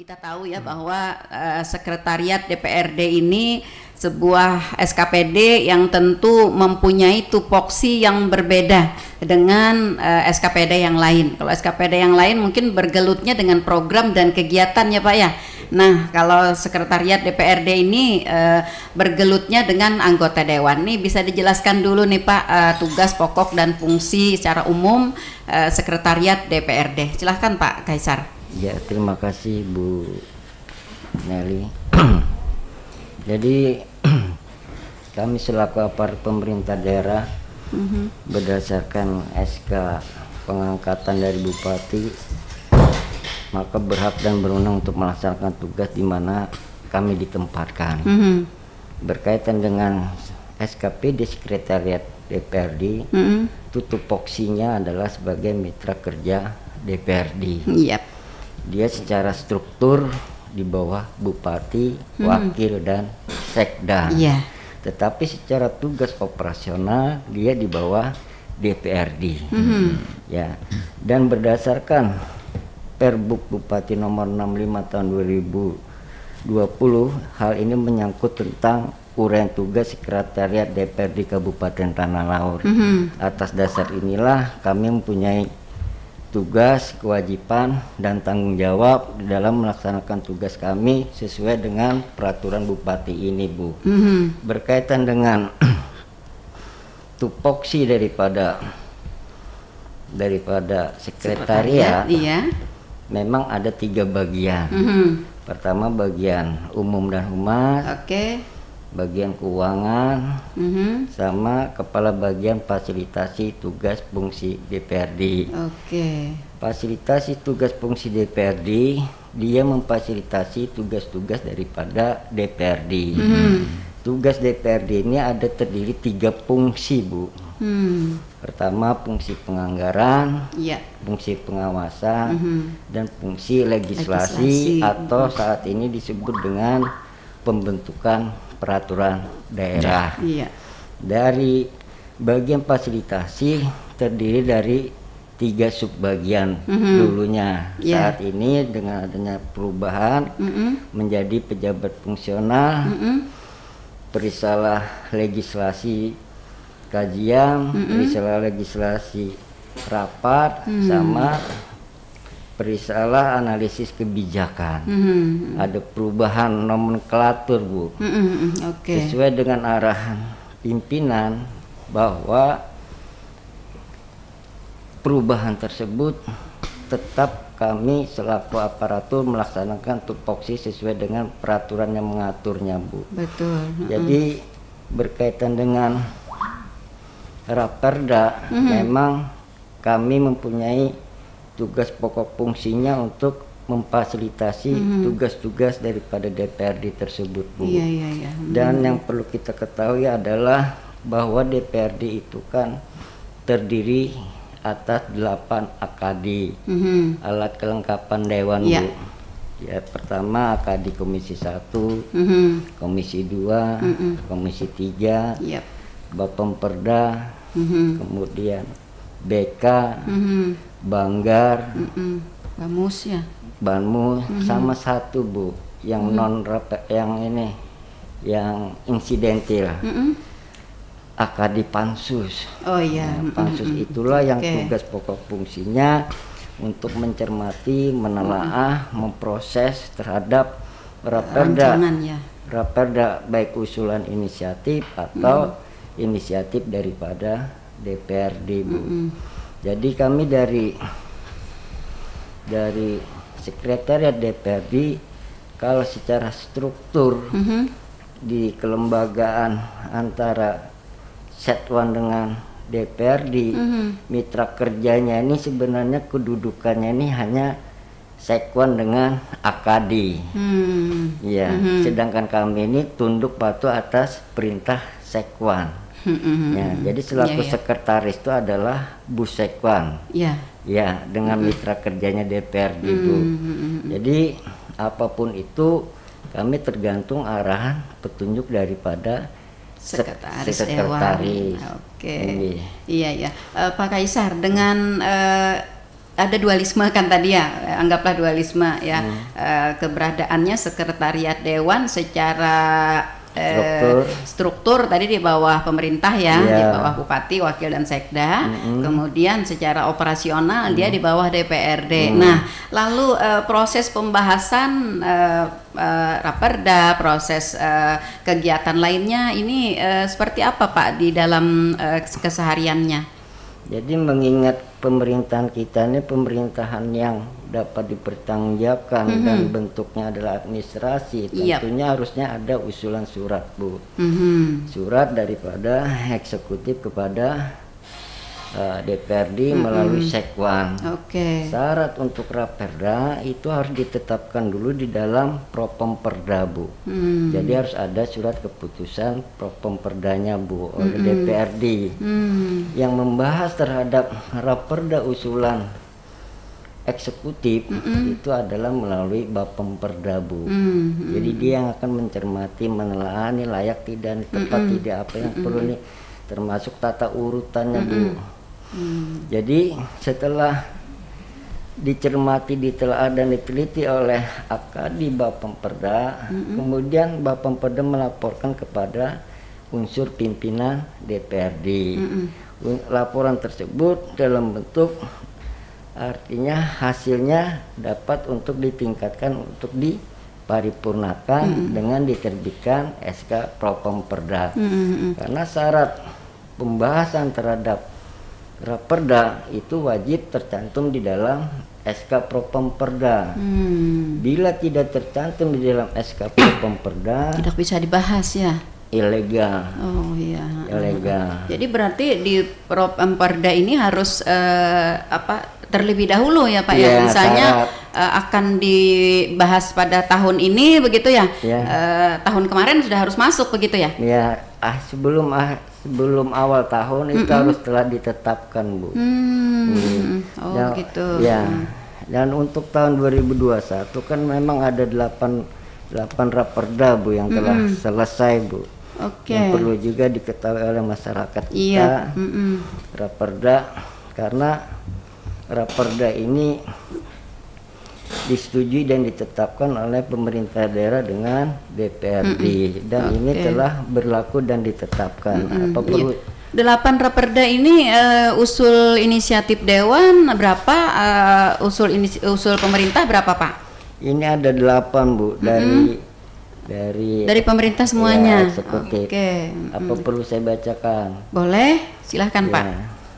kita tahu ya bahwa Sekretariat DPRD ini sebuah SKPD yang tentu mempunyai tupoksi yang berbeda dengan SKPD yang lain. Kalau SKPD yang lain mungkin bergelutnya dengan program dan kegiatan ya Pak ya. Nah, kalau Sekretariat DPRD ini bergelutnya dengan anggota dewan. Nih bisa dijelaskan dulu nih Pak, tugas pokok dan fungsi secara umum Sekretariat DPRD. Silahkan Pak Kaisar. Ya, terima kasih Bu Nelly. Jadi kami selaku aparat pemerintah daerah berdasarkan SK pengangkatan dari Bupati, maka berhak dan berwenang untuk melaksanakan tugas di mana kami ditempatkan. Berkaitan dengan SKPD Sekretariat DPRD, tupoksinya adalah sebagai mitra kerja DPRD. Dia secara struktur di bawah Bupati, Wakil dan Sekda. Tetapi secara tugas operasional dia di bawah DPRD. Ya. Dan berdasarkan Perbuk Bupati nomor 65 tahun 2020, hal ini menyangkut tentang uraian tugas Sekretariat DPRD Kabupaten Tanah Laut. Atas dasar inilah kami mempunyai tugas, kewajiban, dan tanggung jawab dalam melaksanakan tugas kami sesuai dengan peraturan Bupati ini, Bu. Berkaitan dengan tupoksi daripada sekretariat, memang ada 3 bagian. Pertama bagian umum dan humas, bagian keuangan, sama kepala bagian fasilitasi tugas fungsi DPRD. Fasilitasi tugas fungsi DPRD, dia memfasilitasi tugas-tugas daripada DPRD. Tugas DPRD ini ada terdiri 3 fungsi, Bu. Pertama fungsi penganggaran, fungsi pengawasan, dan fungsi legislasi atau saat ini disebut dengan pembentukan peraturan daerah. Dari bagian fasilitasi terdiri dari 3 subbagian dulunya. Saat ini dengan adanya perubahan menjadi pejabat fungsional, perisalah legislasi kajian, perisalah legislasi rapat, sama perisalah analisis kebijakan. Ada perubahan nomenklatur, Bu. Sesuai dengan arahan pimpinan bahwa perubahan tersebut tetap kami selaku aparatur melaksanakan tupoksi sesuai dengan peraturan yang mengaturnya, Bu. Jadi berkaitan dengan Raperda, memang kami mempunyai tugas pokok fungsinya untuk memfasilitasi tugas-tugas daripada DPRD tersebut, Bu. Dan yang perlu kita ketahui adalah bahwa DPRD itu kan terdiri atas 8 AKD, alat kelengkapan dewan, Bu. Ya, pertama AKD Komisi 1, Komisi 2, Komisi 3, Bapemperda, kemudian BK, Banggar, Banmus, sama 1, Bu, yang yang insidentil, AKD Pansus. Pansus itulah yang tugas pokok fungsinya untuk mencermati, menelaah, memproses terhadap Raperda, baik usulan inisiatif atau inisiatif daripada DPRD, Bu. Jadi kami dari Sekretariat DPRD, kalau secara struktur di kelembagaan antara Setwan dengan DPRD, mitra kerjanya ini sebenarnya kedudukannya ini hanya Sekwan dengan AKD. Sedangkan kami ini tunduk patuh atas perintah Sekwan. Jadi selaku sekretaris itu adalah Bu Sekwan. Dengan mitra kerjanya DPRD, Bu. Jadi apapun itu kami tergantung arahan petunjuk daripada sekretaris dewan. Pak Kaisar, dengan ada dualisme kan tadi ya, anggaplah dualisme ya, keberadaannya sekretariat dewan secara struktur tadi di bawah pemerintah ya, di bawah bupati, wakil dan sekda, kemudian secara operasional dia di bawah DPRD. Nah, lalu proses pembahasan raperda, proses kegiatan lainnya ini seperti apa Pak di dalam kesehariannya? Jadi mengingat pemerintahan kita ini pemerintahan yang dapat dipertanggungjawabkan dan bentuknya adalah administrasi, tentunya harusnya ada usulan surat, Bu. Surat daripada eksekutif kepada DPRD melalui Sekwan. Syarat untuk raperda itu harus ditetapkan dulu di dalam Propemperda, Bu. Jadi harus ada surat keputusan Propemperdanya, Bu, oleh DPRD yang membahas terhadap raperda usulan eksekutif itu adalah melalui Bapemperda, Bu. Jadi dia yang akan mencermati, menelaah ini layak tidak, tepat tidak, apa yang perlu nih, termasuk tata urutannya, Bu. Jadi setelah dicermati, ditelaah dan diteliti oleh Akadi Bapemperda, kemudian Bapemperda melaporkan kepada unsur pimpinan DPRD. Laporan tersebut dalam bentuk, artinya hasilnya dapat untuk ditingkatkan untuk diparipurnakan dengan diterbitkan SK Propemperda. Karena syarat pembahasan terhadap raperda itu wajib tercantum di dalam SK Propemperda. Bila tidak tercantum di dalam SK Propemperda, tidak bisa dibahas ya. Ilegal. Oh iya. Ilegal. Jadi berarti di Propemperda ini harus terlebih dahulu ya Pak ya. Misalnya akan dibahas pada tahun ini begitu ya. Tahun kemarin sudah harus masuk begitu ya. Ya, sebelum awal tahun itu harus telah ditetapkan, Bu. Gitu. Ya. Dan untuk tahun 2021 kan memang ada 8 raperda, Bu, yang telah selesai, Bu. Yang perlu juga diketahui oleh masyarakat kita. Raperda, karena raperda ini disetujui dan ditetapkan oleh pemerintah daerah dengan DPRD dan ini telah berlaku dan ditetapkan. Apa perlu 8 raperda ini usul inisiatif dewan berapa, usul pemerintah berapa Pak? Ini ada 8, Bu, dari pemerintah semuanya. Ya, apa perlu saya bacakan? Boleh, silahkan Pak.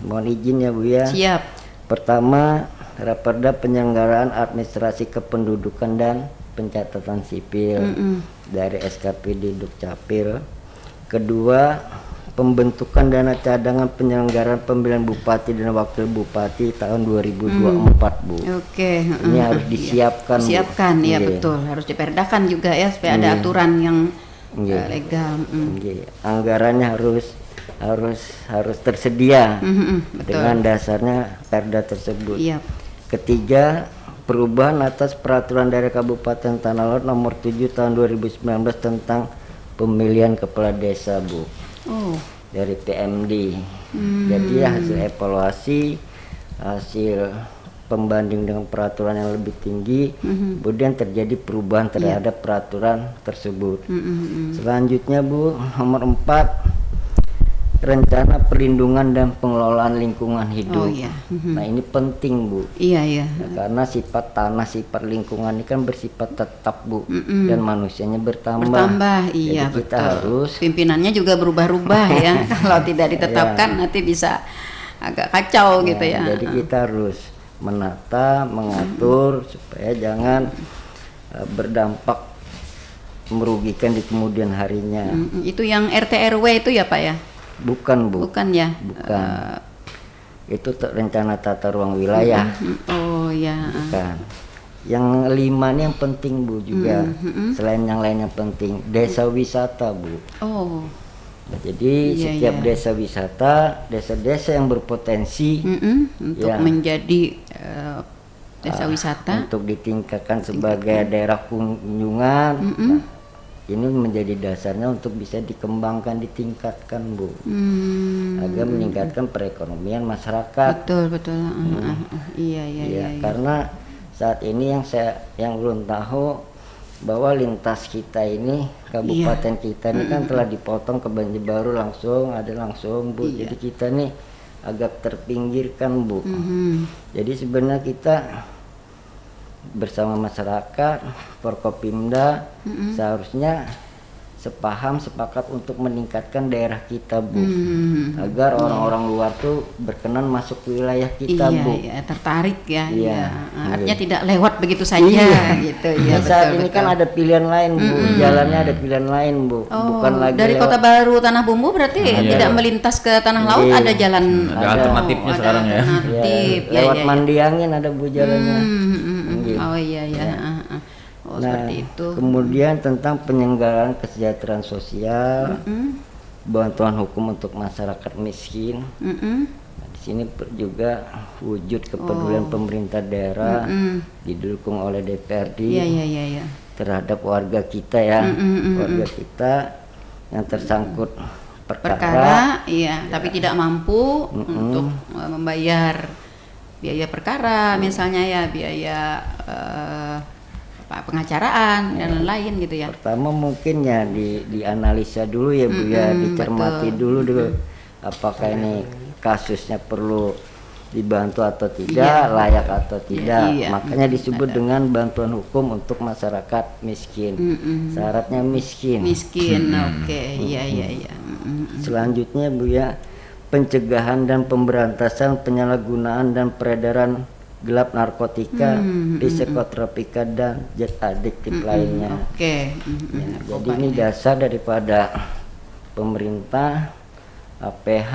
Mohon izin ya, Bu ya. Siap. Pertama, raperda penyelenggaraan administrasi kependudukan dan pencatatan sipil dari SKPD Dukcapil. Kedua, pembentukan dana cadangan penyelenggaraan pemilihan bupati dan wakil bupati tahun 2024, Bu. Ini harus disiapkan. Siapkan, ya betul. Harus diperdakan juga ya supaya ada aturan yang legal. Anggarannya harus tersedia dengan dasarnya perda tersebut. Ketiga, perubahan atas peraturan daerah Kabupaten Tanah Lot nomor 7 tahun 2019 tentang pemilihan kepala desa, Bu. Dari PMD. Jadi hasil evaluasi, hasil pembanding dengan peraturan yang lebih tinggi, kemudian terjadi perubahan terhadap peraturan tersebut. Selanjutnya, Bu, nomor 4, rencana perlindungan dan pengelolaan lingkungan hidup. Nah, ini penting, Bu. Karena sifat tanah, sifat lingkungan ini kan bersifat tetap, Bu, dan manusianya bertambah. Jadi kita harus, pimpinannya juga berubah-ubah ya. Kalau tidak ditetapkan nanti bisa agak kacau gitu ya. Jadi kita harus menata, mengatur supaya jangan berdampak merugikan di kemudian harinya. Itu yang RT RW itu ya, Pak ya? Bukan, Bu. Bukan ya? Bukan. Itu rencana tata ruang wilayah. Bukan. Yang 5 ini yang penting, Bu, juga. Selain yang lain yang penting, desa wisata, Bu. Jadi setiap desa wisata, desa-desa yang berpotensi untuk menjadi desa wisata, untuk ditingkatkan sebagai daerah kunjungan. ini menjadi dasarnya untuk bisa dikembangkan, ditingkatkan, Bu, agar meningkatkan perekonomian masyarakat. Betul. Iya. Karena saat ini yang belum tahu bahwa lintas kita ini, kabupaten kita ini kan telah dipotong ke Banjarbaru langsung, Bu. Jadi kita nih agak terpinggirkan, Bu. Jadi sebenarnya kita bersama masyarakat, Forkopimda seharusnya sepakat untuk meningkatkan daerah kita, Bu, agar orang-orang luar tuh berkenan masuk ke wilayah kita, Bu. Iya, tertarik ya. Artinya tidak lewat begitu saja, gitu. Ya, saat ini kan ada pilihan lain, Bu. Jalannya ada pilihan lain, Bu. Bukan lagi dari Kota Baru Tanah Bumbu berarti tidak melintas ke Tanah Laut, ada jalan. Ada alternatifnya sekarang ya. Lewat Mandiangin ada, Bu, jalannya. Oh iya. Seperti itu. Kemudian tentang penyelenggaraan kesejahteraan sosial, bantuan hukum untuk masyarakat miskin. Nah, di sini juga wujud kepedulian pemerintah daerah didukung oleh DPRD terhadap warga kita ya, warga kita yang tersangkut perkara, tapi tidak mampu untuk membayar biaya perkara, misalnya ya biaya pengacaraan dan lain-lain gitu ya. Pertama mungkin ya dianalisa dulu ya, Bu, ya, dicermati dulu apakah ini kasusnya perlu dibantu atau tidak, layak atau tidak. Makanya disebut dengan bantuan hukum untuk masyarakat miskin. Syaratnya miskin. Oke. Iya. Selanjutnya, Bu, ya, pencegahan dan pemberantasan penyalahgunaan dan peredaran gelap narkotika, psikotropika dan zat adiktif lainnya. Jadi ini dasar daripada pemerintah, APH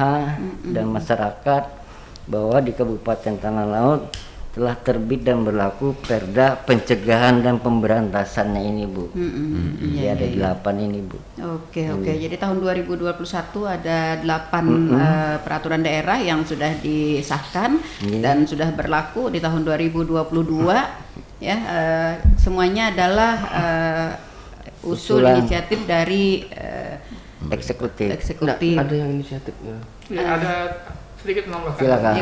dan masyarakat bahwa di Kabupaten Tanah Laut telah terbit dan berlaku Perda pencegahan dan pemberantasannya ini, Bu. Ada 8 ini, Bu. Oke. Jadi tahun 2021 ada 8 peraturan daerah yang sudah disahkan dan sudah berlaku di tahun 2022. Ya, semuanya adalah usul inisiatif dari eksekutif. Ada yang inisiatifnya. Ya, ada sedikit menambahkan. Silakan.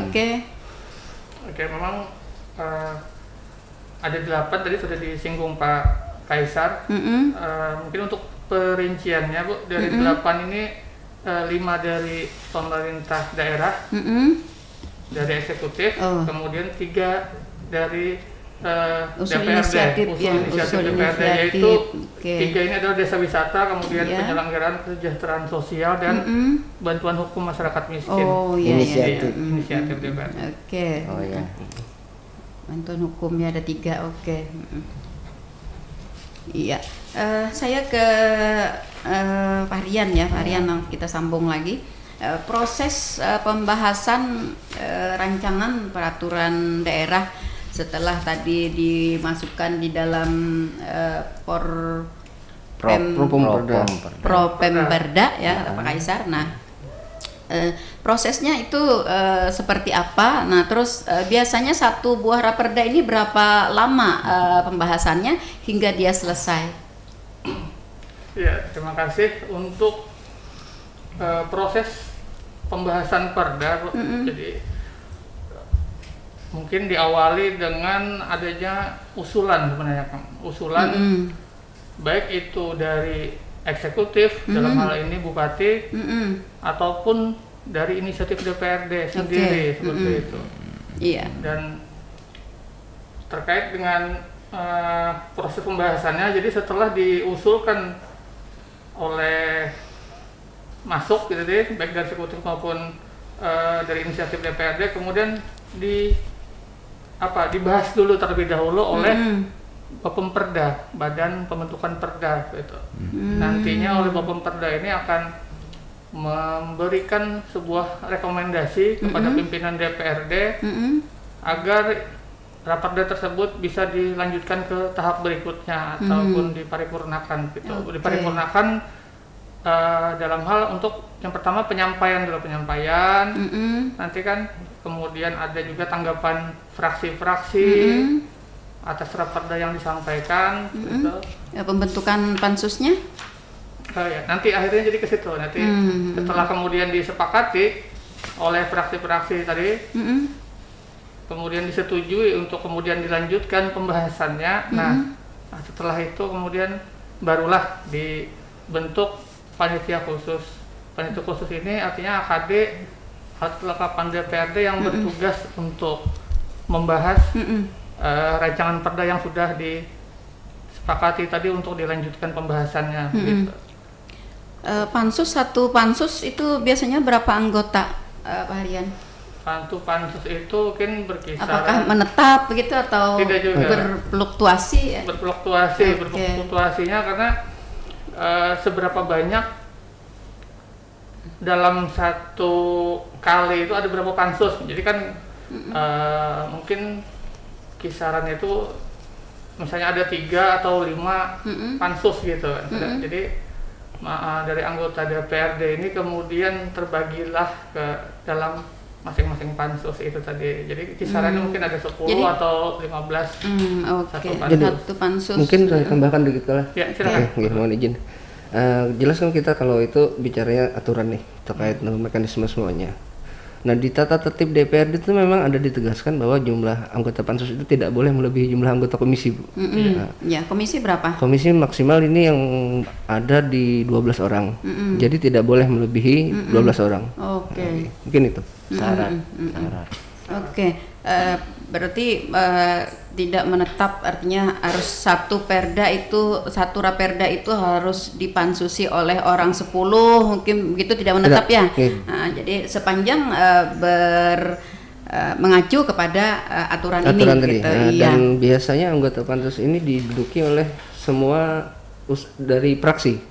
Oke, memang ada 8 tadi sudah disinggung Pak Kaisar. Mungkin untuk perinciannya, Bu, dari 8 ini 5 dari pemerintah daerah, dari eksekutif, kemudian 3 dari usul DPRD, inisiatif DPRD, yaitu 3 ini adalah desa wisata, kemudian penyelenggaraan kesejahteraan sosial dan bantuan hukum masyarakat miskin. Inisiatif DPRD. Bantuan hukumnya ada 3. Iya. Saya ke Pak Rian ya, Pak Rian, kita sambung lagi. Proses pembahasan rancangan peraturan daerah setelah tadi dimasukkan di dalam Propemberda ya, Pak Kaisar. Nah, prosesnya itu seperti apa? Nah, terus biasanya satu buah raperda ini berapa lama pembahasannya hingga dia selesai? Ya, terima kasih untuk proses pembahasan perda, Bu. Jadi mungkin diawali dengan adanya usulan sebenarnya, usulan baik itu dari eksekutif dalam hal ini Bupati ataupun dari inisiatif DPRD sendiri seperti itu. Iya. Dan terkait dengan proses pembahasannya, jadi setelah diusulkan oleh masuk gitu deh, baik dari eksekutif maupun dari inisiatif DPRD, kemudian dibahas dulu terlebih dahulu oleh Bapemperda, Badan Pembentukan Perda gitu. Nantinya oleh Bapemperda ini akan memberikan sebuah rekomendasi kepada pimpinan DPRD agar raperda tersebut bisa dilanjutkan ke tahap berikutnya ataupun diparipurnakan gitu. Diparipurnakan dalam hal untuk yang pertama penyampaian, nanti kan kemudian ada juga tanggapan fraksi-fraksi, atas raperda yang disampaikan. Gitu. Pembentukan pansusnya? Ya, nanti akhirnya jadi ke situ. Nanti setelah kemudian disepakati oleh fraksi-fraksi tadi, kemudian disetujui untuk kemudian dilanjutkan pembahasannya. Nah, setelah itu kemudian barulah dibentuk panitia khusus. Panitia khusus ini artinya AKD atau lengkapan DPRD yang bertugas untuk membahas rancangan perda yang sudah disepakati tadi untuk dilanjutkan pembahasannya. Gitu. Satu pansus itu biasanya berapa anggota, Pak Harian? Satu pansus itu mungkin berkisar. Apakah menetap begitu atau berfluktuasi? Berfluktuasi, berfluktuasinya karena seberapa banyak dalam satu kali itu ada berapa pansus. Jadi kan mungkin kisarannya itu misalnya ada 3 atau 5 pansus gitu. Jadi dari anggota DPRD ini kemudian terbagilah ke dalam masing-masing pansus itu tadi. Jadi kisarannya mungkin ada 10 atau 15 satu pansus. Mungkin saya tambahkan dikit lah. Ya, silakan. Mohon izin. Jelas kan kita kalau itu bicaranya aturan nih terkait mekanisme semuanya. Nah, di tata tertib DPRD itu memang ada ditegaskan bahwa jumlah anggota pansus itu tidak boleh melebihi jumlah anggota komisi, Bu. Ya, komisi berapa? Komisi maksimal ini yang ada di 12 orang. Jadi tidak boleh melebihi 12 orang. Oke. Mungkin itu. Syarat. Oke. Berarti tidak menetap, artinya harus satu raperda itu harus dipansusi oleh orang 10, mungkin begitu, tidak menetap ya. Nah, jadi sepanjang mengacu kepada aturan ini tadi. gitu. Dan biasanya anggota pansus ini diduduki oleh semua dari fraksi.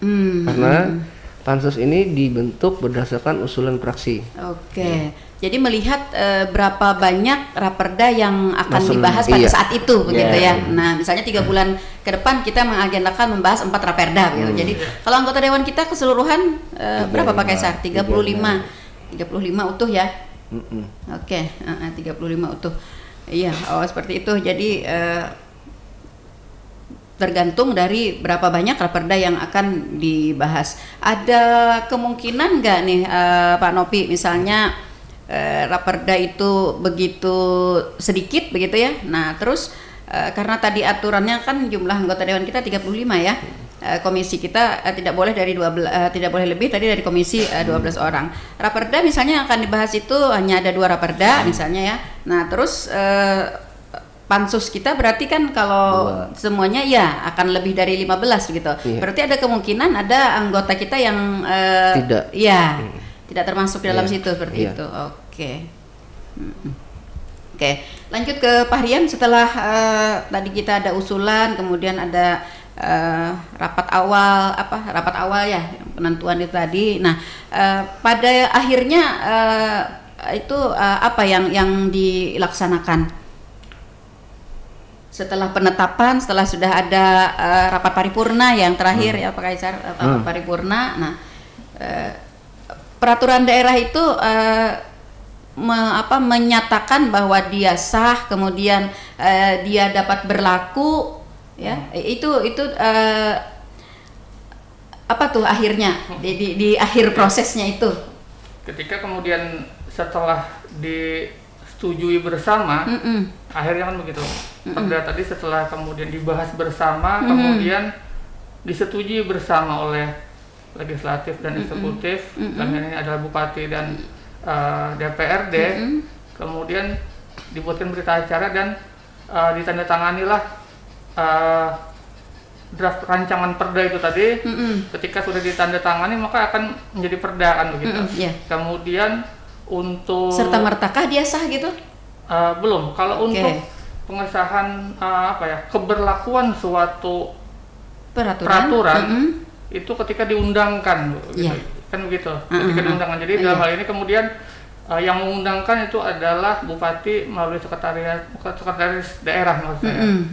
Karena pansus ini dibentuk berdasarkan usulan fraksi. Oke. Jadi melihat berapa banyak raperda yang akan dibahas pada saat itu, begitu ya. Nah, misalnya 3 bulan ke depan kita mengagendakan membahas 4 raperda, gitu. Jadi kalau anggota dewan kita keseluruhan berapa Pak Kaisar? 35 utuh ya. Oke, 35 utuh. Iya, seperti itu. Jadi tergantung dari berapa banyak raperda yang akan dibahas. Ada kemungkinan nggak nih Pak Nopi, misalnya raperda itu begitu sedikit begitu ya. Nah, terus karena tadi aturannya kan jumlah anggota dewan kita 35 ya. Komisi kita tidak boleh dari 12, tidak boleh lebih tadi dari komisi 12 orang. Raperda misalnya yang akan dibahas itu hanya ada 2 raperda misalnya ya. Nah, terus pansus kita berarti kan kalau semuanya ya akan lebih dari 15 gitu. Berarti ada kemungkinan ada anggota kita yang tidak. Ya. Tidak termasuk dalam situ seperti itu. Oke, lanjut ke Pak Harian. Setelah tadi kita ada usulan, kemudian ada rapat awal ya, penentuan itu tadi. Nah, pada akhirnya itu apa yang dilaksanakan setelah penetapan, setelah sudah ada rapat paripurna yang terakhir ya Pak Kaisar, rapat paripurna. Nah, peraturan daerah itu menyatakan bahwa dia sah, kemudian dia dapat berlaku, ya. Itu apa tuh akhirnya di akhir prosesnya itu? Ketika kemudian setelah disetujui bersama, akhirnya kan begitu. Perda tadi setelah kemudian dibahas bersama, kemudian disetujui bersama oleh legislatif dan eksekutif, dan ini adalah bupati dan DPRD, kemudian dibuatkan berita acara dan ditandatanganilah draft rancangan perda itu tadi. Ketika sudah ditandatangani maka akan menjadi perda kan begitu. Kemudian untuk serta mertakah dia sah gitu? Belum. Kalau untuk pengesahan keberlakuan suatu peraturan itu ketika diundangkan, gitu. Kan begitu. Ketika diundangkan. Jadi dalam hal ini kemudian yang mengundangkan itu adalah bupati melalui sekretaris daerah maksudnya.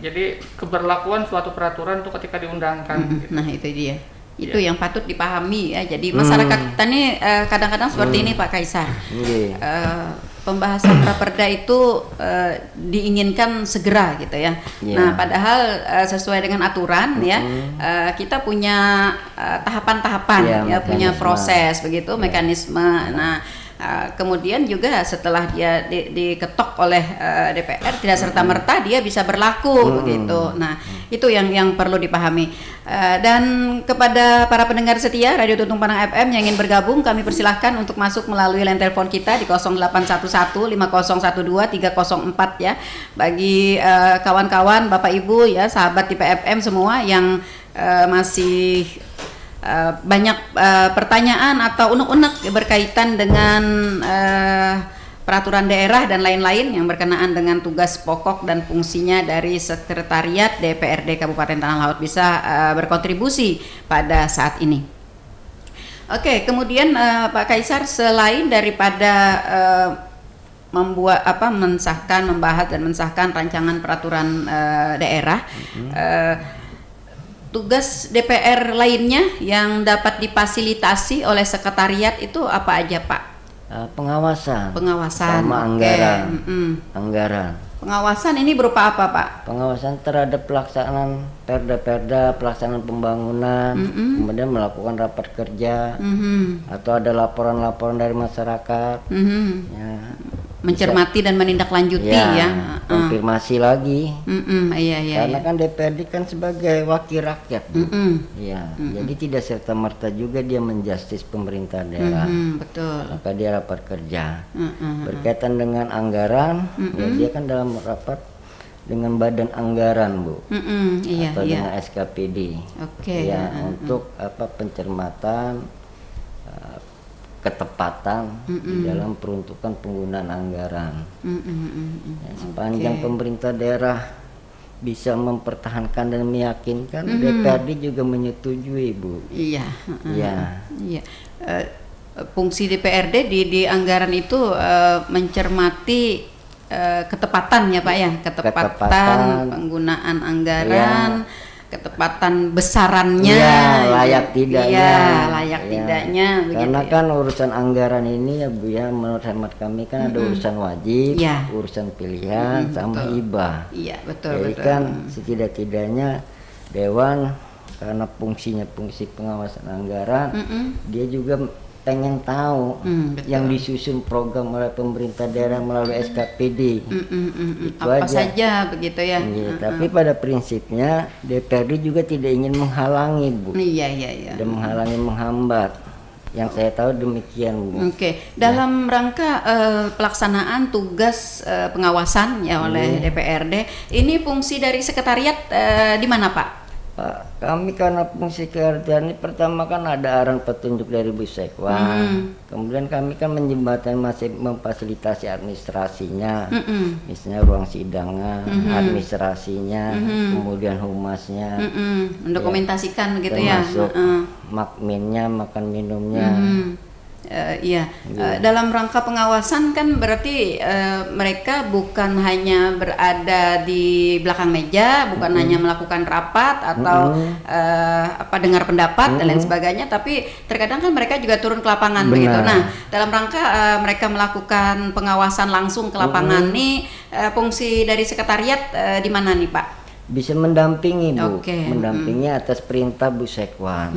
Jadi keberlakuan suatu peraturan itu ketika diundangkan. Gitu. Nah itu dia. Itu yang patut dipahami ya. Jadi masyarakat kita ini kadang-kadang seperti ini Pak Kaisar. pembahasan raperda itu diinginkan segera gitu ya. Nah, padahal sesuai dengan aturan ya, kita punya tahapan-tahapan ya, punya proses begitu, mekanisme. Nah, kemudian juga setelah dia diketok oleh DPR, tidak serta-merta dia bisa berlaku begitu. Nah, itu yang perlu dipahami. Dan kepada para pendengar setia Radio Tuntung Panang FM yang ingin bergabung, kami persilahkan untuk masuk melalui line telepon kita di 0811 5012 304 ya. Bagi kawan-kawan, Bapak Ibu ya, sahabat di PFM semua yang masih banyak pertanyaan atau unek-unek berkaitan dengan peraturan daerah dan lain-lain yang berkenaan dengan tugas pokok dan fungsinya dari Sekretariat DPRD Kabupaten Tanah Laut, bisa berkontribusi pada saat ini. Oke, kemudian Pak Kaisar, selain daripada membahas dan mensahkan rancangan peraturan daerah, tugas DPR lainnya yang dapat difasilitasi oleh sekretariat itu apa aja, Pak? Pengawasan sama anggaran. Anggaran. Pengawasan ini berupa apa, Pak? Pengawasan terhadap pelaksanaan perda-perda, pelaksanaan pembangunan, kemudian melakukan rapat kerja, atau ada laporan-laporan dari masyarakat, ya, mencermati dan menindaklanjuti ya. Konfirmasi lagi. Karena kan DPRD kan sebagai wakil rakyat, jadi tidak serta-merta juga dia menjustis pemerintah daerah. Betul. Maka dia rapat kerja berkaitan dengan anggaran, ya dia kan dalam rapat dengan badan anggaran, Bu, atau dengan SKPD, untuk pencermatan ketepatan di dalam peruntukan penggunaan anggaran. Sepanjang pemerintah daerah bisa mempertahankan dan meyakinkan, DPRD juga menyetujui, Bu. Iya. Fungsi DPRD di anggaran itu mencermati ketepatan ya, Pak ya, ketepatan penggunaan anggaran, ketepatan besarannya, layak tidaknya, tidaknya. Karena kan urusan anggaran ini ya, Bu ya, menurut hemat kami kan ada urusan wajib, urusan pilihan, sama hibah. Jadi kan setidak-tidaknya Dewan, karena fungsinya fungsi pengawasan anggaran, dia juga pengen tahu yang disusun program oleh pemerintah daerah melalui SKPD. Itu apa aja saja begitu ya. Tapi pada prinsipnya DPRD juga tidak ingin menghalangi, Bu. Dan menghalangi, menghambat. Yang saya tahu demikian, Bu. Dalam rangka pelaksanaan tugas pengawasan ya oleh DPRD, ini fungsi dari sekretariat di mana, Pak? Kami karena fungsi kerjaan ini, pertama kan ada arahan petunjuk dari Bu Sekwan, kemudian kami kan menjembatani, masih memfasilitasi administrasinya, misalnya ruang sidangan, administrasinya, kemudian humasnya, mendokumentasikan gitu ya, termasuk makminnya, makan minumnya. Dalam rangka pengawasan kan berarti mereka bukan hanya berada di belakang meja, bukan hanya melakukan rapat atau dengar pendapat dan lain sebagainya, tapi terkadang kan mereka juga turun ke lapangan begitu. Nah, dalam rangka mereka melakukan pengawasan langsung ke lapangan nih, fungsi dari sekretariat di mana nih, Pak? Bisa mendampingi, Bu, mendampingi atas perintah Bu Sekwan,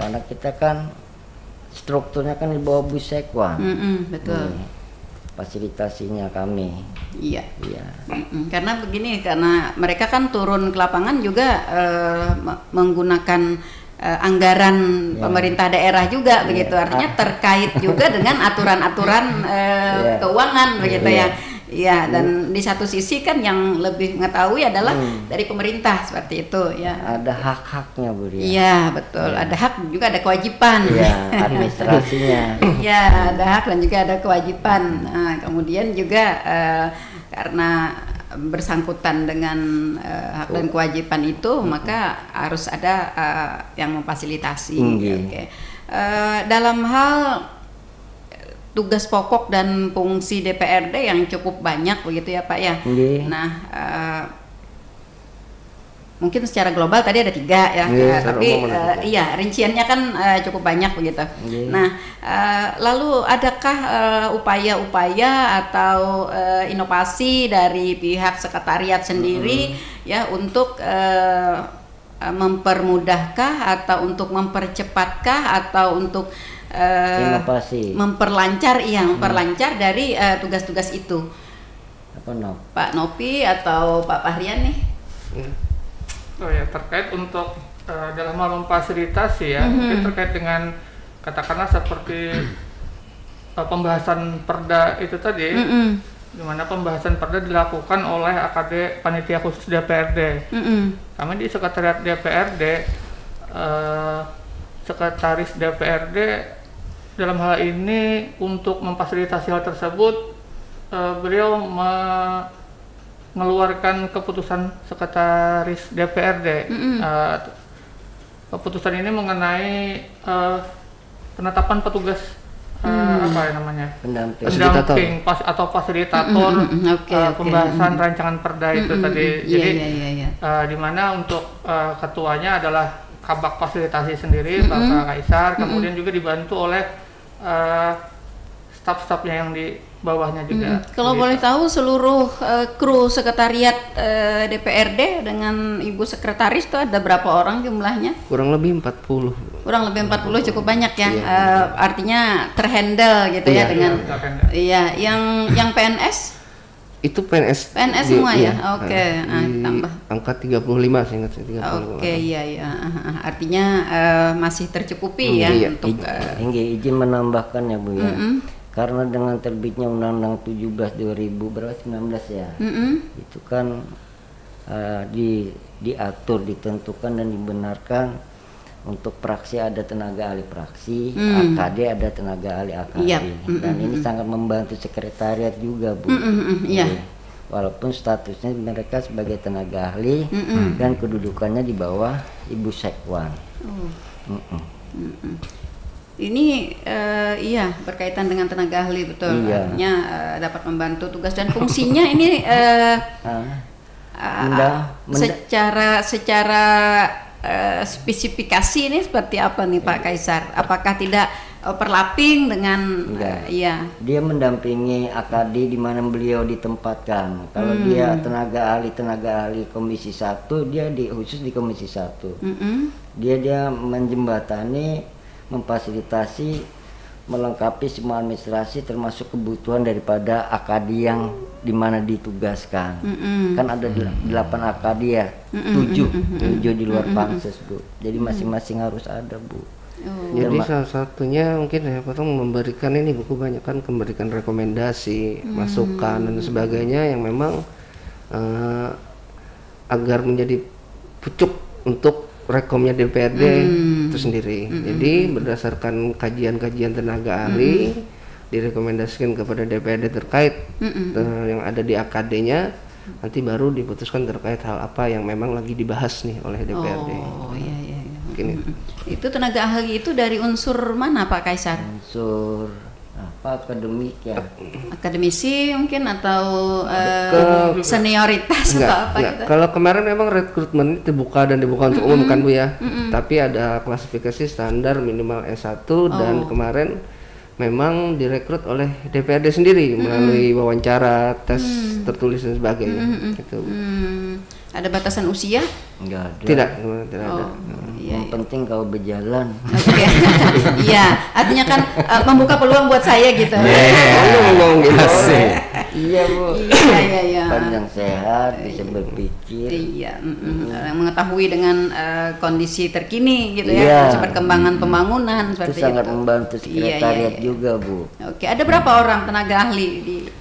karena kita kan strukturnya kan di bawah Bu Sekwan. Betul. Fasilitasinya kami. Karena begini, karena mereka kan turun ke lapangan juga menggunakan anggaran pemerintah daerah juga begitu. Artinya terkait juga dengan aturan-aturan keuangan begitu ya. Dan di satu sisi kan yang lebih mengetahui adalah dari pemerintah, seperti itu ya. Ada hak-haknya, Bu. Betul. Ada hak juga ada kewajiban. Administrasinya. Ada hak dan juga ada kewajiban. Nah, kemudian juga karena bersangkutan dengan hak dan kewajiban itu, maka harus ada yang memfasilitasi. Dalam hal tugas pokok dan fungsi DPRD yang cukup banyak begitu ya, Pak ya. Nah, mungkin secara global tadi ada 3 ya, tapi iya rinciannya kan cukup banyak begitu. Nah, lalu adakah upaya-upaya atau inovasi dari pihak sekretariat sendiri ya untuk mempermudahkah atau untuk mempercepatkah atau untuk inovasi memperlancar dari tugas-tugas itu? Pak Nopi atau Pak Fahrian nih? Oh ya, terkait untuk dalam hal memfasilitasi ya, mungkin terkait dengan katakanlah seperti pembahasan perda itu tadi, di mana pembahasan perda dilakukan oleh AKD Panitia Khusus DPRD. Kami di Sekretariat DPRD, Sekretaris DPRD dalam hal ini untuk memfasilitasi hal tersebut, beliau mengeluarkan keputusan Sekretaris DPRD. Keputusan ini mengenai penetapan petugas apa ya namanya, pendamping atau fasilitator pembahasan rancangan perda itu tadi. Jadi di mana untuk ketuanya adalah Kabak Fasilitasi sendiri, Bapak Kaisar, kemudian juga dibantu oleh staf-stafnya yang di bawahnya juga. Kalau boleh tahu seluruh kru sekretariat DPRD dengan Ibu Sekretaris itu ada berapa orang jumlahnya? Kurang lebih 40. Kurang lebih 40, cukup banyak ya. Artinya terhandle gitu ya dengan yang PNS? Itu PNS semua ya. Oke. Tambah angka 35 saya ingat. Oke, iya. Artinya masih tercukupi ya untuk izin menambahkan ya Bu ya. Karena dengan terbitnya Undang-Undang 17 2019 ya, itu kan diatur, ditentukan dan dibenarkan untuk praksi ada tenaga ahli praksi, AKD ada tenaga ahli AKD, dan ini sangat membantu sekretariat juga Bu. Walaupun statusnya mereka sebagai tenaga ahli dan kedudukannya di bawah Ibu Sekwan. Ini berkaitan dengan tenaga ahli, betul. Artinya dapat membantu tugas dan fungsinya ini secara spesifikasi ini seperti apa nih Pak Kaisar? Apakah tidak overlapping dengan dia mendampingi AKD di mana beliau ditempatkan. Kalau dia tenaga ahli Komisi 1, dia khusus di Komisi 1. Dia menjembatani, memfasilitasi, melengkapi semua administrasi termasuk kebutuhan daripada AKD yang dimana ditugaskan. Kan ada 8 AKD ya, 7 di luar Pansus Bu. Jadi masing-masing harus ada Bu. Jadi salah satunya mungkin ya potong memberikan ini buku banyak kan, memberikan rekomendasi, masukan dan sebagainya yang memang agar menjadi pucuk untuk rekomnya DPRD itu sendiri. Jadi berdasarkan kajian-kajian tenaga ahli direkomendasikan kepada DPRD terkait yang ada di AKD-nya, nanti baru diputuskan terkait hal apa yang memang lagi dibahas nih oleh DPRD. Itu tenaga ahli itu dari unsur mana Pak Kaisar? Unsur akademik ya, akademisi mungkin atau senioritas atau apa gitu. Kalau kemarin memang rekrutmen terbuka dan dibuka untuk umum kan Bu ya, tapi ada klasifikasi standar minimal S1 dan kemarin memang direkrut oleh DPRD sendiri melalui wawancara, tes tertulis dan sebagainya. Gitu. Ada batasan usia? Enggak ada. Tidak ada. Yang penting kau berjalan. Iya, artinya kan membuka peluang buat saya gitu. Ngomong gitu. Iya Bu. Iya. Panjang sehat, bisa berpikir. Iya, mengetahui dengan kondisi terkini gitu ya, perkembangan pembangunan seperti itu. Sangat membantu sekretariat juga Bu. Oke, ada berapa orang tenaga ahli di?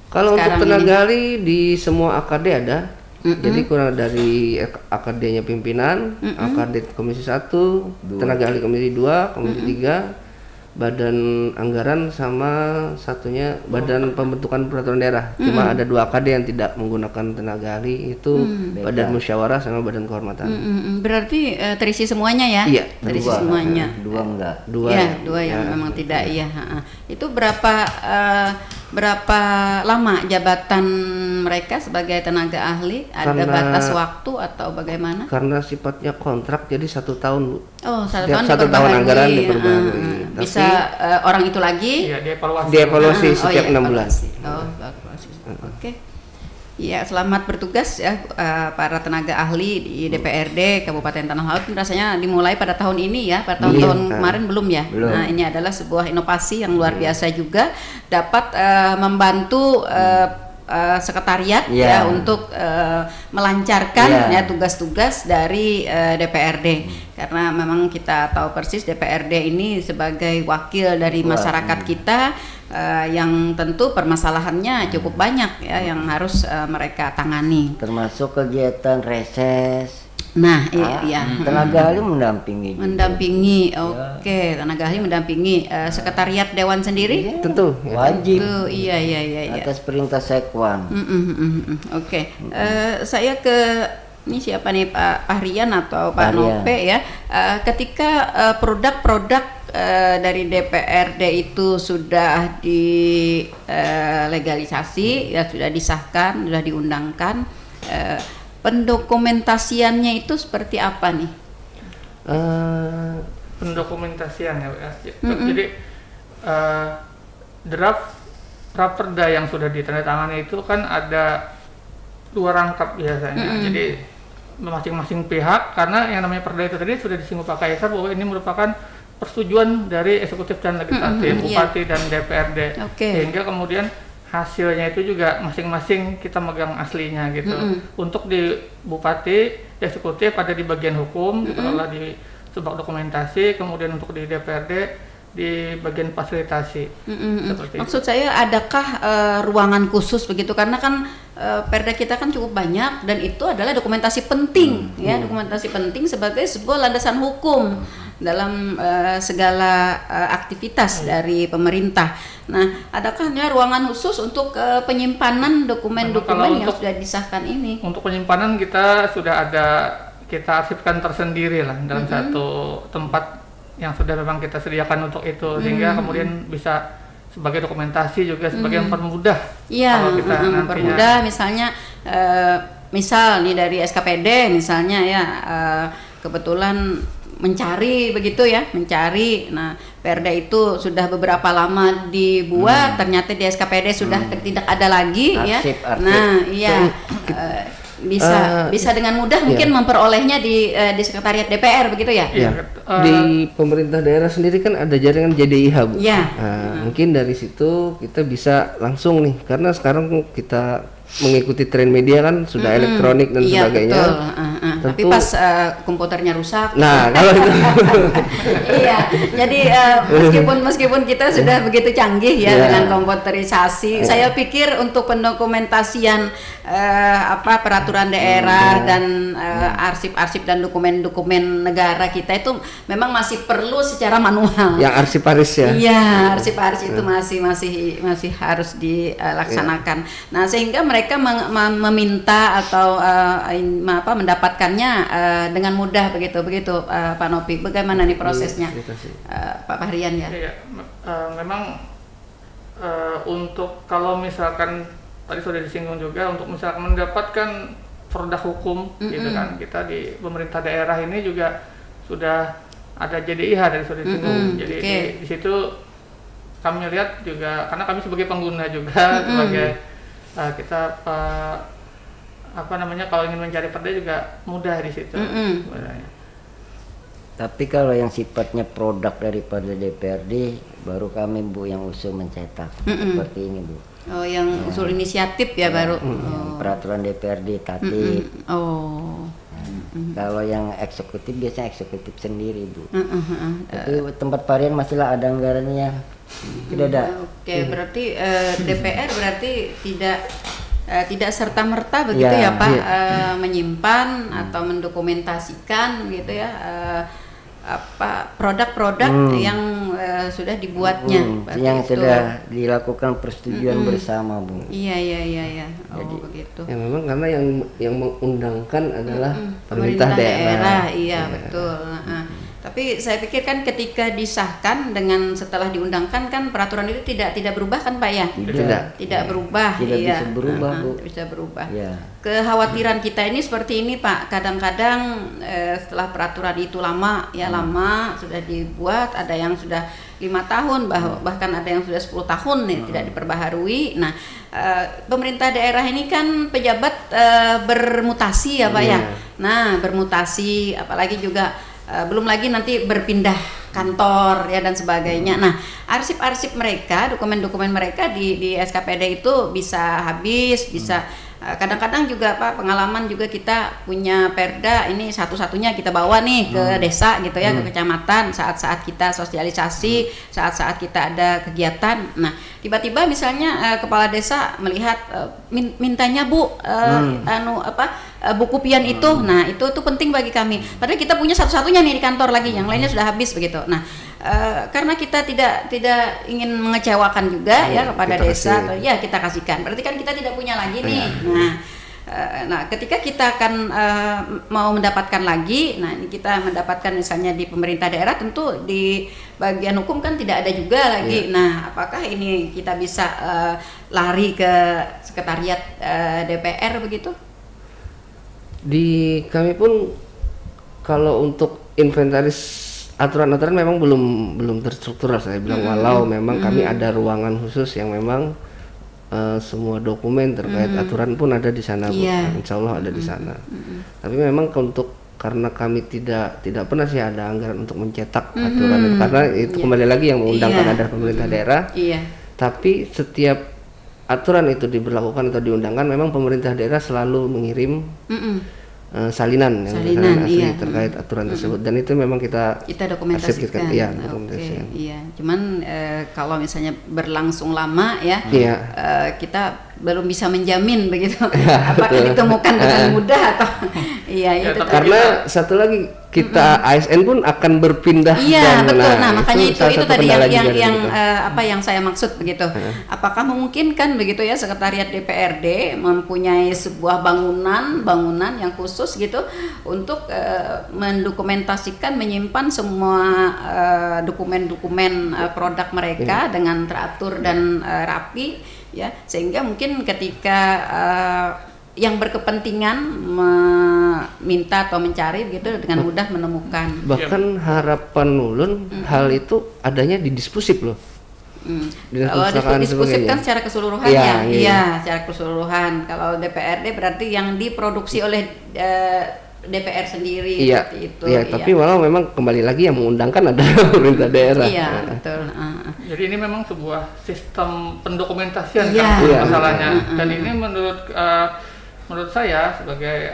Kalau untuk tenaga ahli di semua AKD ada. Jadi kurang dari AKD-nya pimpinan, AKD Komisi 1, tenaga ahli Komisi 2, Komisi 3, Badan Anggaran sama satunya Badan Pembentukan Peraturan Daerah. Cuma ada 2 AKD yang tidak menggunakan tenaga ahli, itu Badan Musyawarah sama Badan Kehormatan. Berarti terisi semuanya ya? Iya, terisi semuanya. 2 enggak. 2 yang memang tidak. Iya. Itu berapa lama jabatan mereka sebagai tenaga ahli? Ada batas waktu atau bagaimana? Karena sifatnya kontrak, jadi 1 tahun, Bu. Oh, satu tahun anggaran diperbaharui. Bisa orang itu lagi? Iya, dievaluasi. Dievaluasi setiap 6 bulan. Oke. Ya, selamat bertugas ya para tenaga ahli di DPRD Kabupaten Tanah Laut. Rasanya dimulai pada tahun ini ya, pada tahun-tahun kemarin belum ya. Belum. Nah, ini adalah sebuah inovasi yang luar biasa juga, dapat membantu sekretariat ya untuk melancarkan ya tugas-tugas dari DPRD. Karena memang kita tahu persis DPRD ini sebagai wakil dari masyarakat kita, yang tentu permasalahannya cukup banyak ya yang harus mereka tangani. Termasuk kegiatan reses. Nah, iya. Tenaga ahli mendampingi. Mendampingi, oke. Tenaga ahli mendampingi sekretariat dewan sendiri. Tentu wajib. Iya. Atas perintah Sekwan. Oke. Saya ke ini siapa nih, Pak Pahrian atau Pak Nope ya? Ketika produk-produk dari DPRD itu sudah dilegalisasi, ya sudah disahkan, sudah diundangkan, pendokumentasiannya itu seperti apa nih? Pendokumentasian ya, jadi draft raperda yang sudah ditandatangani itu kan ada 2 rangkap biasanya. Jadi masing-masing pihak, karena yang namanya perda itu tadi sudah disinggung Pak Kaisar bahwa ini merupakan persetujuan dari eksekutif dan legislatif, bupati dan DPRD, sehingga kemudian hasilnya itu juga masing-masing kita megang aslinya gitu. Untuk di bupati, di eksekutif ada di bagian hukum, dikelola di sebuah dokumentasi, kemudian untuk di DPRD di bagian fasilitasi. Maksud saya, adakah ruangan khusus begitu, karena kan perda kita kan cukup banyak dan itu adalah dokumentasi penting ya, dokumentasi penting sebagai sebuah landasan hukum dalam segala aktivitas dari pemerintah. Nah, adakah ruangan khusus untuk penyimpanan dokumen-dokumen yang sudah disahkan ini? Untuk penyimpanan kita sudah ada, kita arsipkan tersendiri lah dalam satu tempat yang sudah memang kita sediakan untuk itu, sehingga kemudian bisa sebagai dokumentasi juga sebagai mempermudah. Iya, mempermudah misalnya misal nih dari SKPD misalnya ya, kebetulan mencari begitu ya, mencari. Nah, perda itu sudah beberapa lama dibuat, ternyata di SKPD sudah tidak ada lagi arsip. Nah, iya. Bisa dengan mudah mungkin memperolehnya di sekretariat DPR begitu ya? Iya. Di pemerintah daerah sendiri kan ada jaringan JDIH, Bu. Iya. Mungkin dari situ kita bisa langsung nih, karena sekarang kita mengikuti tren media kan sudah elektronik dan sebagainya. Betul. Tapi pas komputernya rusak. Nah, kalau itu iya. Jadi meskipun kita sudah begitu canggih ya dengan komputerisasi, saya pikir untuk pendokumentasian peraturan daerah dan arsip-arsip dan dokumen-dokumen negara kita itu memang masih perlu secara manual. Yang arsiparis ya. Iya, arsip-arsip itu masih harus dilaksanakan. Nah, sehingga mereka meminta atau mendapatkannya dengan mudah begitu Pak Nopi. Bagaimana nih prosesnya, Pak Pahrian ya? Iya, memang untuk kalau misalkan tadi sudah disinggung juga, untuk misalkan mendapatkan produk hukum gitu kan, kita di pemerintah daerah ini juga sudah ada JDIH dari sudah disinggung. Jadi di situ kami lihat juga, karena kami sebagai pengguna juga sebagai kita kalau ingin mencari perda juga mudah di situ. Tapi kalau yang sifatnya produk daripada DPRD, baru kami Bu yang usul mencetak seperti ini Bu. Oh, yang usul inisiatif ya baru. Peraturan DPRD tatip. Kalau yang eksekutif biasanya eksekutif sendiri Bu. Tapi tempat varian masihlah ada anggarannya. Tidak ada. Oke, berarti DPR berarti tidak serta-merta begitu ya Pak, menyimpan atau mendokumentasikan gitu ya produk-produk yang sudah dibuatnya, yang sudah dilakukan persetujuan bersama Bu. Iya. Jadi begitu. Ya memang karena yang mengundangkan adalah pemerintah daerah. Iya betul. Tapi saya pikir kan ketika disahkan dengan setelah diundangkan kan peraturan itu tidak berubah kan Pak ya? Tidak berubah. Tidak iya. bisa berubah, Bu. Bisa berubah. Ya. Kekhawatiran kita ini seperti ini Pak. Kadang-kadang setelah peraturan itu lama sudah dibuat, ada yang sudah 5 tahun bahkan ada yang sudah 10 tahun nih tidak diperbaharui. Nah, pemerintah daerah ini kan pejabat bermutasi ya Pak ya. Nah, bermutasi apalagi juga belum lagi nanti berpindah kantor ya dan sebagainya. Nah, arsip-arsip mereka, dokumen-dokumen mereka di SKPD itu bisa habis, bisa kadang-kadang juga Pak, pengalaman juga kita punya perda ini satu-satunya kita bawa nih ke desa gitu ya, ke kecamatan saat-saat kita sosialisasi, saat-saat kita ada kegiatan. Nah, tiba-tiba misalnya kepala desa melihat mintanya Bu buku pian itu. Nah, itu penting bagi kami. Padahal kita punya satu-satunya nih di kantor lagi, yang lainnya sudah habis begitu. Nah, karena kita tidak ingin mengecewakan juga ya kepada desa atau ya kita kasihkan. Berarti kan kita tidak punya lagi nih. Nah, ketika kita akan mau mendapatkan lagi, nah ini kita mendapatkan misalnya di pemerintah daerah, tentu di bagian hukum kan tidak ada juga lagi. Nah, apakah ini kita bisa lari ke sekretariat DPR begitu? Di kami pun kalau untuk inventaris aturan-aturan memang belum terstruktural, saya bilang, walau memang kami ada ruangan khusus yang memang semua dokumen terkait aturan pun ada di sana, Bu. Insya Allah ada di sana. Tapi memang karena kami tidak pernah sih ada anggaran untuk mencetak aturan itu, karena itu kembali lagi yang mengundangkan adalah pemerintah daerah. Tapi setiap aturan itu diberlakukan atau diundangkan, memang pemerintah daerah selalu mengirim salinan asli terkait aturan tersebut, dan itu memang kita dokumentasikan. Dokumentasikan. Cuman kalau misalnya berlangsung lama kita belum bisa menjamin begitu apakah ditemukan dengan mudah atau itu karena satu lagi kita ASN pun akan berpindah. Betul. Nah, makanya itu tadi yang saya maksud begitu. Apakah memungkinkan begitu ya sekretariat DPRD mempunyai sebuah bangunan yang khusus gitu untuk mendokumentasikan, menyimpan semua dokumen-dokumen produk mereka dengan teratur dan rapi ya, sehingga mungkin ketika yang berkepentingan meminta atau mencari begitu dengan mudah menemukan. Bahkan harapan ulun hal itu adanya di dispusip loh. Kalau diskusi kan secara keseluruhan secara keseluruhan. Kalau DPRD berarti yang diproduksi oleh DPR sendiri seperti itu. Tapi walau memang kembali lagi yang mengundangkan adalah pemerintah daerah. Betul. Jadi ini memang sebuah sistem pendokumentasian kan masalahnya. Dan ini menurut saya sebagai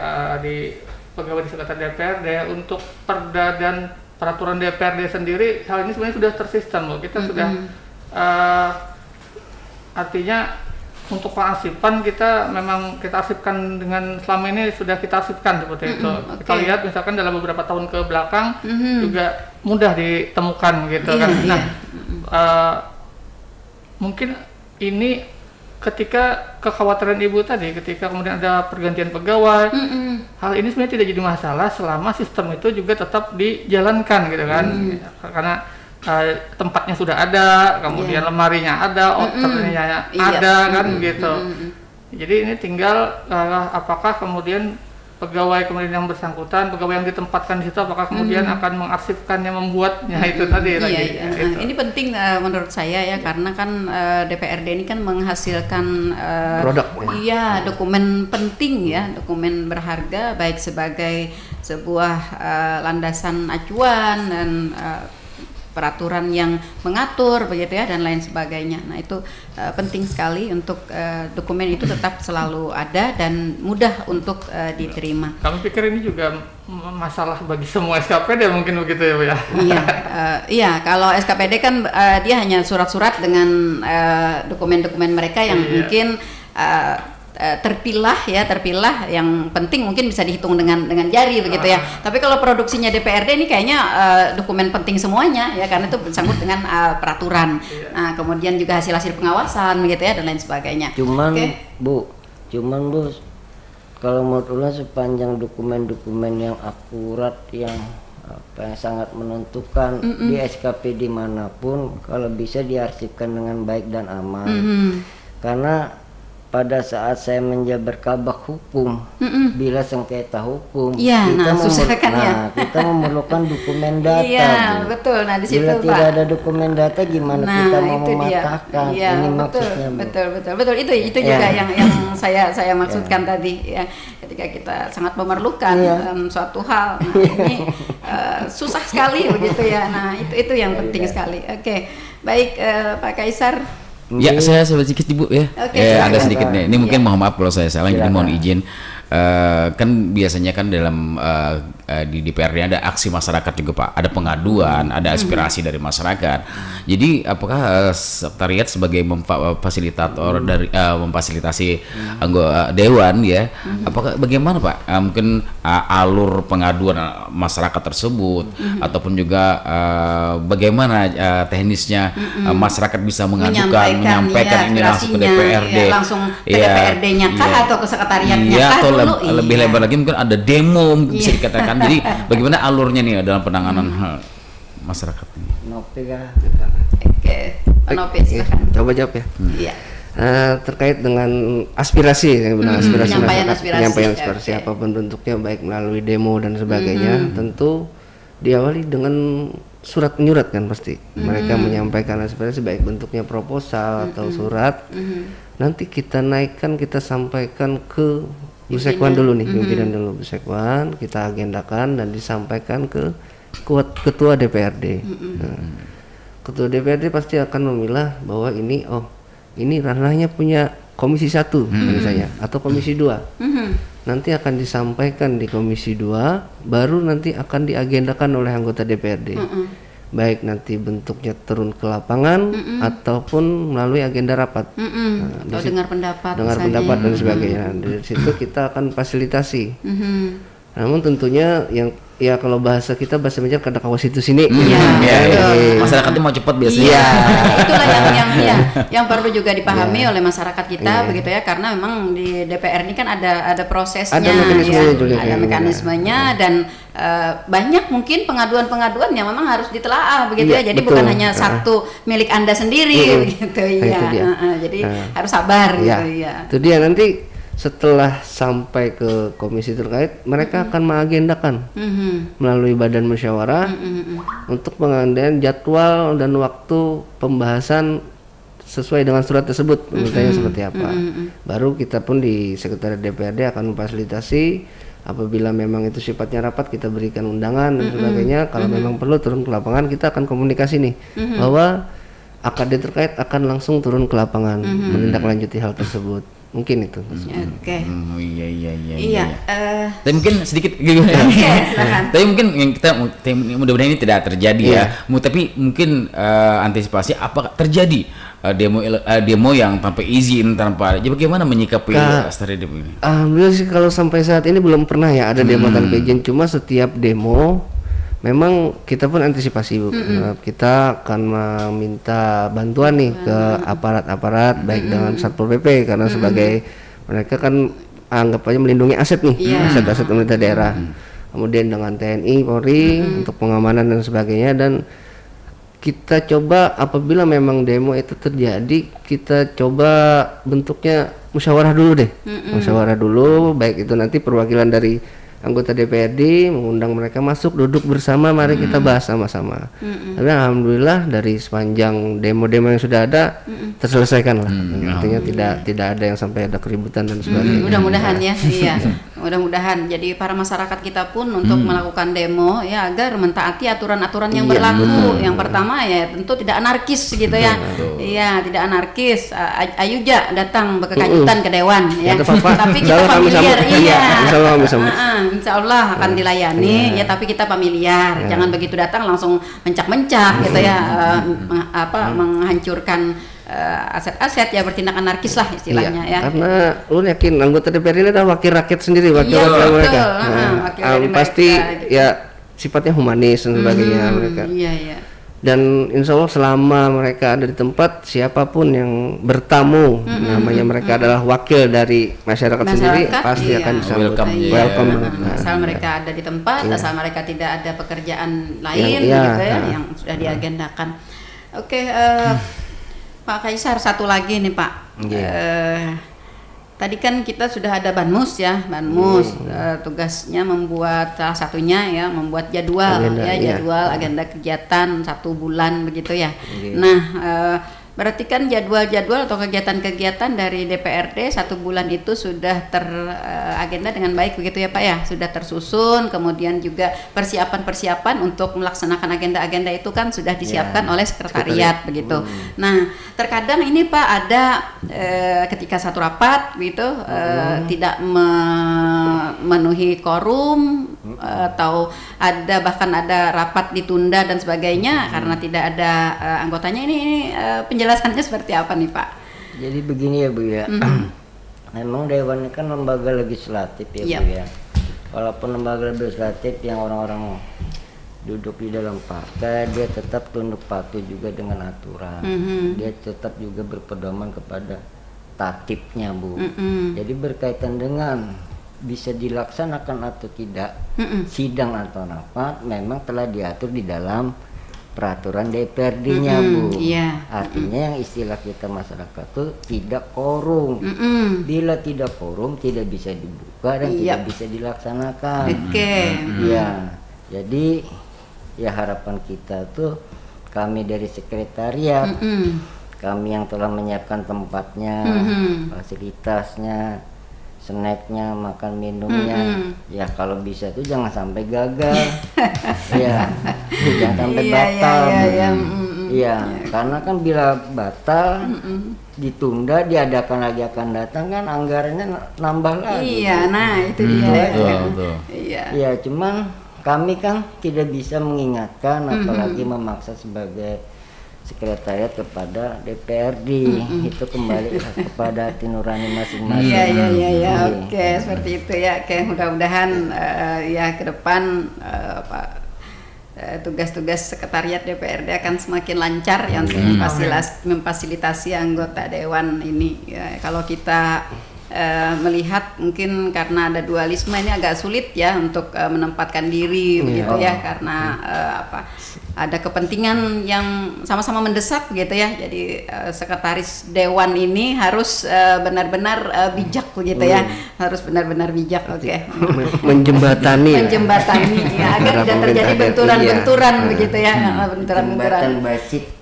pegawai di sekretariat DPRD, untuk perda dan peraturan DPRD sendiri, hal ini sebenarnya sudah tersistem loh. Kita sudah artinya untuk pengarsipan kita arsipkan dengan selama ini sudah kita arsipkan seperti itu. Kita lihat misalkan dalam beberapa tahun ke belakang juga mudah ditemukan gitu kan. Nah, mungkin ini ketika kekhawatiran Ibu tadi, ketika kemudian ada pergantian pegawai, hal ini sebenarnya tidak jadi masalah selama sistem itu juga tetap dijalankan gitu kan. Karena tempatnya sudah ada, kemudian lemarinya ada, outernya ada kan gitu. Jadi ini tinggal apakah kemudian pegawai kemudian yang bersangkutan, pegawai yang ditempatkan di situ, apakah kemudian akan mengarsipkannya, membuatnya itu tadi lagi. Gitu. Ini penting menurut saya ya, karena kan DPRD ini kan menghasilkan produk. Dokumen penting ya, dokumen berharga baik sebagai sebuah landasan acuan dan peraturan yang mengatur begitu ya dan lain sebagainya. Nah, itu penting sekali untuk dokumen itu tetap selalu ada dan mudah untuk diterima. Kami pikir ini juga masalah bagi semua SKPD mungkin begitu ya Bu ya. Iya, kalau SKPD kan dia hanya surat-surat dengan dokumen-dokumen mereka yang mungkin terpilah yang penting mungkin bisa dihitung dengan jari begitu ya. Tapi kalau produksinya DPRD ini kayaknya dokumen penting semuanya ya, karena itu bersangkut dengan peraturan. Nah, kemudian juga hasil pengawasan begitu ya dan lain sebagainya. Cuman Bu, kalau menurut Ulan sepanjang dokumen-dokumen yang akurat, yang apa yang sangat menentukan di SKPD manapun kalau bisa diarsipkan dengan baik dan aman. Karena pada saat saya menjabat kabak hukum, bila sengketa hukum, kita memerlukan dokumen data. Iya, betul. Nah, di situ, bila Pak, tidak ada dokumen data, gimana kita mau mematahkan? Iya, ini betul, maksudnya. Betul. Itu juga yang saya maksudkan tadi ya. Ketika kita sangat memerlukan suatu hal, ini susah sekali begitu ya. Nah, itu yang penting sekali. Oke, baik, Pak Kaisar. Ya, saya sedikit Ibu ya. Ada sedikit nih. Ini mungkin mohon maaf kalau saya salah, jadi mohon izin. Kan biasanya kan dalam di DPRD ada aksi masyarakat juga Pak, ada pengaduan, ada aspirasi dari masyarakat. Jadi apakah sekretariat sebagai fasilitator dari memfasilitasi anggota dewan ya, apakah bagaimana Pak mungkin alur pengaduan masyarakat tersebut ataupun juga bagaimana teknisnya masyarakat bisa menyampaikan ini langsung ke DPRD, langsung ke DPRD-nya kah atau ke sekretariatnya kah? Atau lebih lebar lagi mungkin ada demo bisa dikatakan. Jadi bagaimana alurnya nih dalam penanganan masyarakat ini? Nopi kah? Oke, Nopi silakan. Coba jawab ya. Iya. Terkait dengan aspirasi, penyampaian aspirasi Okay. apapun bentuknya, baik melalui demo dan sebagainya, tentu diawali dengan surat menyurat kan pasti. Mereka menyampaikan aspirasi baik bentuknya proposal atau surat. Nanti kita naikkan, kita sampaikan ke Busekwan dulu nih, pimpinan dulu Busekwan, kita agendakan dan disampaikan ke ketua DPRD. Nah, ketua DPRD pasti akan memilah bahwa ini ranahnya punya komisi 1 misalnya atau komisi 2. Nanti akan disampaikan di komisi 2, baru nanti akan diagendakan oleh anggota DPRD. Baik nanti bentuknya turun ke lapangan ataupun melalui agenda rapat. Atau dengar pendapat dan sebagainya. Dari situ kita akan fasilitasi. Namun tentunya yang kalau bahasa meja kada kawas itu sini. Masyarakatnya mau cepat biasanya. Itulah yang perlu juga dipahami oleh masyarakat kita begitu ya, karena memang di DPR ini kan ada prosesnya, ada mekanismenya dan banyak mungkin pengaduan yang memang harus ditelaah begitu ya. Jadi bukan hanya satu milik Anda sendiri begitu ya. Jadi harus sabar gitu ya. Itu dia, nanti setelah sampai ke komisi terkait, mereka akan mengagendakan melalui badan musyawarah untuk pengambilan jadwal dan waktu pembahasan sesuai dengan surat tersebut, misalnya seperti apa. Baru kita pun di sekretariat DPRD akan memfasilitasi. Apabila memang itu sifatnya rapat, kita berikan undangan dan sebagainya. Kalau memang perlu turun ke lapangan, kita akan komunikasi nih bahwa AKD terkait akan langsung turun ke lapangan menindaklanjuti hal tersebut. Mungkin itu. Oke. Iya. Tapi mungkin sedikit tapi mungkin yang kita mudah-mudahan ini tidak terjadi ya. Tapi mungkin antisipasi apa terjadi demo yang tanpa izin, jadi bagaimana menyikapi demo ini? Alhamdulillah sih kalau sampai saat ini belum pernah ya ada demo tanpa izin. Cuma setiap demo memang kita pun antisipasi Bu. Kita akan meminta bantuan nih ke aparat-aparat baik dengan Satpol PP karena sebagai mereka kan anggap aja melindungi aset nih, aset-aset pemerintah daerah. Kemudian dengan TNI, Polri untuk pengamanan dan sebagainya, dan kita coba apabila memang demo itu terjadi, kita coba bentuknya musyawarah dulu deh. Musyawarah dulu, baik itu nanti perwakilan dari anggota DPRD mengundang mereka masuk, duduk bersama, mari kita bahas sama-sama. Tapi alhamdulillah dari sepanjang demo-demo yang sudah ada terselesaikan lah. Artinya tidak ada yang sampai ada keributan dan sebagainya. Mudah-mudahan ya, mudah-mudahan. Jadi para masyarakat kita pun untuk melakukan demo ya agar mentaati aturan-aturan yang berlaku. Yang pertama ya tentu tidak anarkis gitu ya. Iya, tidak anarkis. Ayo ja datang berkelanjutan ke dewan ya. Tapi kita familiar. Insya Allah akan dilayani ya, tapi kita familiar. Jangan begitu datang langsung mencak-mencak gitu ya, menghancurkan aset-aset ya, bertindak anarkis lah istilahnya ya. Karena lu yakin anggota DPR ini adalah wakil rakyat sendiri, wakil mereka. Pasti ya sifatnya humanis dan sebagainya mereka. Dan insya Allah selama mereka ada di tempat, siapapun yang bertamu, namanya mereka adalah wakil dari masyarakat sendiri, pasti akan disambut. Welcome. Asal mereka ada di tempat, asal mereka tidak ada pekerjaan lain yang sudah diagendakan. Oke, Pak Kaisar, satu lagi nih Pak. Tadi kan kita sudah ada Banmus ya, tugasnya membuat salah satunya ya membuat jadwal agenda kegiatan 1 bulan begitu ya. Nah, berarti kan jadwal-jadwal atau kegiatan-kegiatan dari DPRD 1 bulan itu sudah teragenda dengan baik begitu ya Pak ya, sudah tersusun, kemudian juga persiapan-persiapan untuk melaksanakan agenda-agenda itu kan sudah disiapkan oleh sekretariat begitu. Nah, terkadang ini Pak ada ketika satu rapat gitu tidak memenuhi quorum atau bahkan ada rapat ditunda dan sebagainya karena tidak ada anggotanya. Ini penjelasannya seperti apa nih Pak? Jadi begini ya Bu ya. Memang Dewan ini kan lembaga legislatif ya Bu ya. Walaupun lembaga legislatif yang orang-orang duduk di dalam partai, dia tetap tunduk patuh juga dengan aturan. Dia tetap juga berpedoman kepada tatibnya Bu. Jadi berkaitan dengan bisa dilaksanakan atau tidak sidang atau rapat memang telah diatur di dalam peraturan DPRD-nya Bu. Artinya yang istilah kita masyarakat itu tidak quorum. Bila tidak quorum tidak bisa dibuka dan tidak bisa dilaksanakan. Jadi ya harapan kita tuh kami dari sekretariat, kami yang telah menyiapkan tempatnya, fasilitasnya, snacknya, makan minumnya, ya kalau bisa tuh jangan sampai gagal, jangan sampai batal, karena kan bila batal, ditunda, diadakan lagi akan datang kan anggarannya nambah lagi. Nah itu dia. Iya, cuman kami kan tidak bisa mengingatkan, apalagi memaksa sebagai sekretariat kepada DPRD. Itu kembali kepada hati nurani masing-masing. Oke, seperti itu ya. Oke, mudah-mudahan ya ke depan tugas-tugas sekretariat DPRD akan semakin lancar yang memfasilitasi anggota dewan ini. Kalau kita melihat mungkin karena ada dualisme ini agak sulit ya untuk menempatkan diri begitu ya, karena ada kepentingan yang sama-sama mendesak gitu ya. Jadi sekretaris dewan ini harus benar-benar bijak begitu ya, harus benar-benar bijak. Menjembatani ya, agar tidak terjadi benturan-benturan begitu ya, benturan-benturan basit.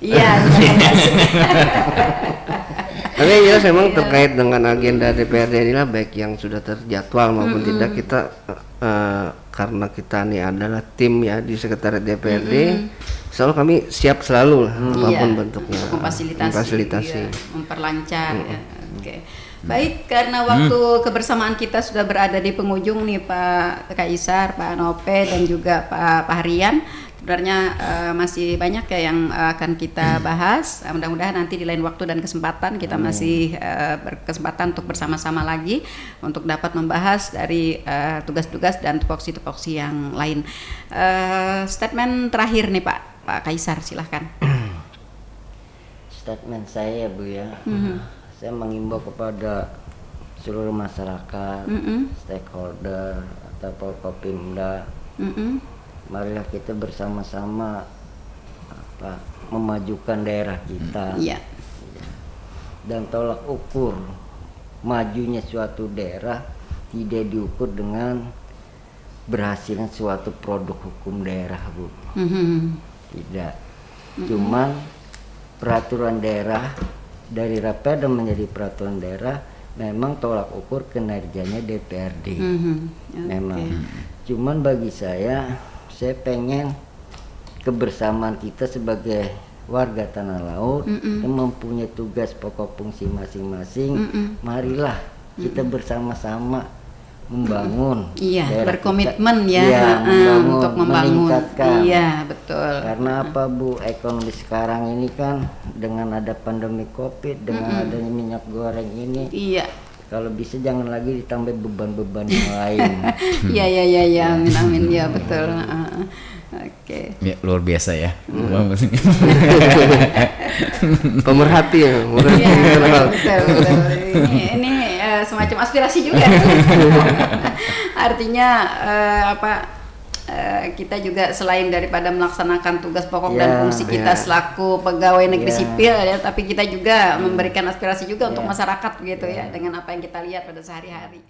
Tapi jelas memang terkait dengan agenda DPRD inilah, baik yang sudah terjadwal maupun tidak, kita karena kita ini adalah tim ya di sekretariat DPRD, selalu kami siap selalu lah apapun bentuknya, memfasilitasi, memperlancar. Baik, karena waktu kebersamaan kita sudah berada di penghujung nih Pak Kaisar, Pak Nope dan juga Pak Harian. Sebenarnya masih banyak ya yang akan kita bahas. Mudah-mudahan nanti di lain waktu dan kesempatan kita masih berkesempatan untuk bersama-sama lagi untuk dapat membahas dari tugas-tugas dan tupoksi-tupoksi yang lain. Statement terakhir nih Pak Kaisar, silahkan. Statement saya Bu ya, saya mengimbau kepada seluruh masyarakat, stakeholder atau Forkopimda, marilah kita bersama-sama memajukan daerah kita. Dan tolak ukur majunya suatu daerah tidak diukur dengan berhasilnya suatu produk hukum daerah Bu. Tidak. Cuman peraturan daerah dari Rapeda menjadi peraturan daerah memang tolak ukur kinerjanya DPRD. Memang. Cuman bagi saya pengen kebersamaan kita sebagai warga Tanah Laut yang mempunyai tugas pokok fungsi masing-masing. Marilah kita bersama-sama membangun, berkomitmen untuk membangun, meningkatkan. Betul. Karena apa Bu, ekonomi sekarang ini kan dengan ada pandemi COVID, dengan adanya minyak goreng ini, kalau bisa jangan lagi ditambah beban-beban yang lain. Amin ya betul. Oke, Ya, luar biasa ya. Pemerhati ya. Betul. Ini semacam aspirasi juga. Artinya kita juga selain daripada melaksanakan tugas pokok dan fungsi kita selaku pegawai negeri sipil ya, tapi kita juga memberikan aspirasi juga untuk masyarakat gitu ya, dengan apa yang kita lihat pada sehari-hari.